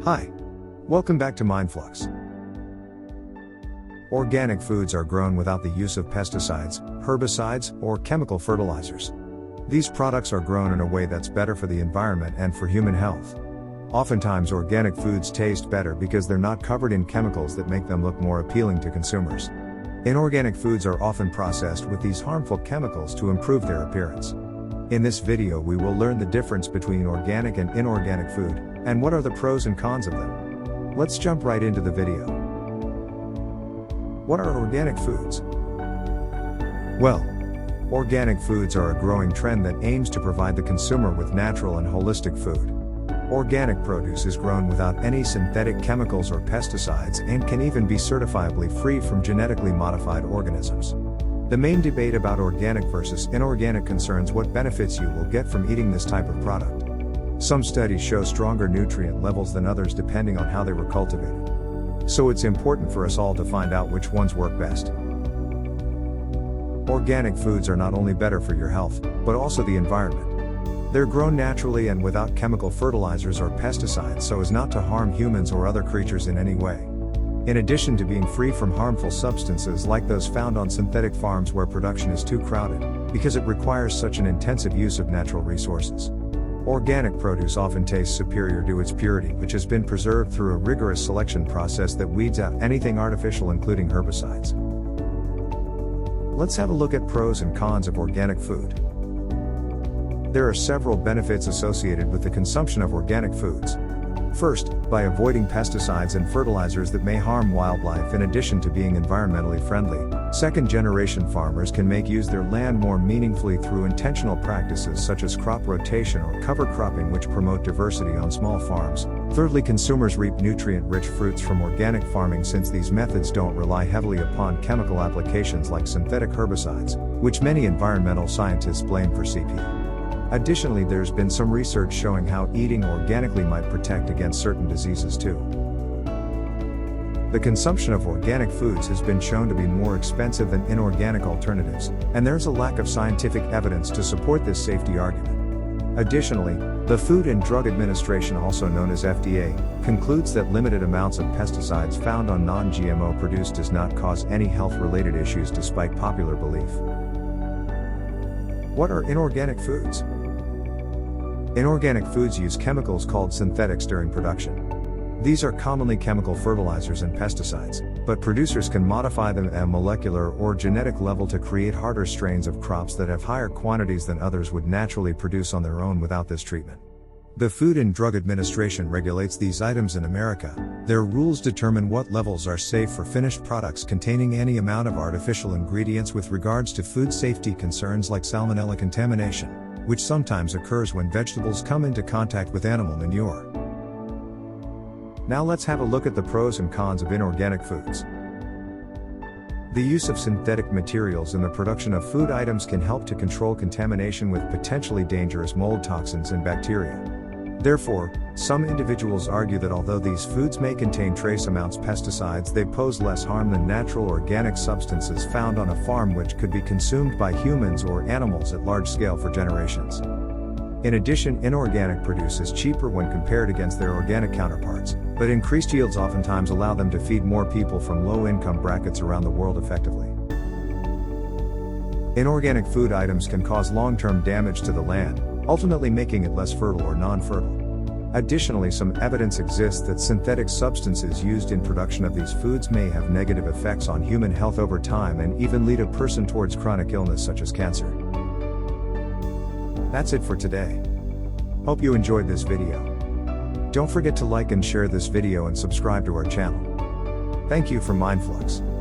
Hi. Welcome back to Mindflux. Organic foods are grown without the use of pesticides, herbicides, or chemical fertilizers. These products are grown in a way that's better for the environment and for human health. Oftentimes organic foods taste better because they're not covered in chemicals that make them look more appealing to consumers. Inorganic foods are often processed with these harmful chemicals to improve their appearance. In this video we will learn the difference between organic and inorganic food, and what are the pros and cons of them. Let's jump right into the video. What are organic foods? Well, organic foods are a growing trend that aims to provide the consumer with natural and holistic food. Organic produce is grown without any synthetic chemicals or pesticides and can even be certifiably free from genetically modified organisms. The main debate about organic versus inorganic concerns what benefits you will get from eating this type of product. Some studies show stronger nutrient levels than others depending on how they were cultivated. So it's important for us all to find out which ones work best. Organic foods are not only better for your health, but also the environment. They're grown naturally and without chemical fertilizers or pesticides so as not to harm humans or other creatures in any way. In addition to being free from harmful substances like those found on synthetic farms where production is too crowded, because it requires such an intensive use of natural resources. Organic produce often tastes superior due to its purity, which has been preserved through a rigorous selection process that weeds out anything artificial including herbicides. Let's have a look at pros and cons of organic food. There are several benefits associated with the consumption of organic foods. First, by avoiding pesticides and fertilizers that may harm wildlife in addition to being environmentally friendly, second-generation farmers can make use their land more meaningfully through intentional practices such as crop rotation or cover cropping which promote diversity on small farms. Thirdly, consumers reap nutrient-rich fruits from organic farming since these methods don't rely heavily upon chemical applications like synthetic herbicides, which many environmental scientists blame for CP. Additionally, there's been some research showing how eating organically might protect against certain diseases too. The consumption of organic foods has been shown to be more expensive than inorganic alternatives, and there's a lack of scientific evidence to support this safety argument. Additionally, the Food and Drug Administration, also known as FDA, concludes that limited amounts of pesticides found on non-GMO produce does not cause any health-related issues despite popular belief. What are inorganic foods? Inorganic foods use chemicals called synthetics during production. These are commonly chemical fertilizers and pesticides, but producers can modify them at a molecular or genetic level to create harder strains of crops that have higher quantities than others would naturally produce on their own without this treatment. The Food and Drug Administration regulates these items in America. Their rules determine what levels are safe for finished products containing any amount of artificial ingredients with regards to food safety concerns like salmonella contamination, which sometimes occurs when vegetables come into contact with animal manure. Now let's have a look at the pros and cons of inorganic foods. The use of synthetic materials in the production of food items can help to control contamination with potentially dangerous mold toxins and bacteria. Therefore, some individuals argue that although these foods may contain trace amounts of pesticides, they pose less harm than natural organic substances found on a farm which could be consumed by humans or animals at large scale for generations. In addition, inorganic produce is cheaper when compared against their organic counterparts, but increased yields oftentimes allow them to feed more people from low-income brackets around the world effectively. Inorganic food items can cause long-term damage to the land, ultimately making it less fertile or non-fertile. Additionally, some evidence exists that synthetic substances used in production of these foods may have negative effects on human health over time and even lead a person towards chronic illness such as cancer. That's it for today. Hope you enjoyed this video. Don't forget to like and share this video and subscribe to our channel. Thank you from Mindflux.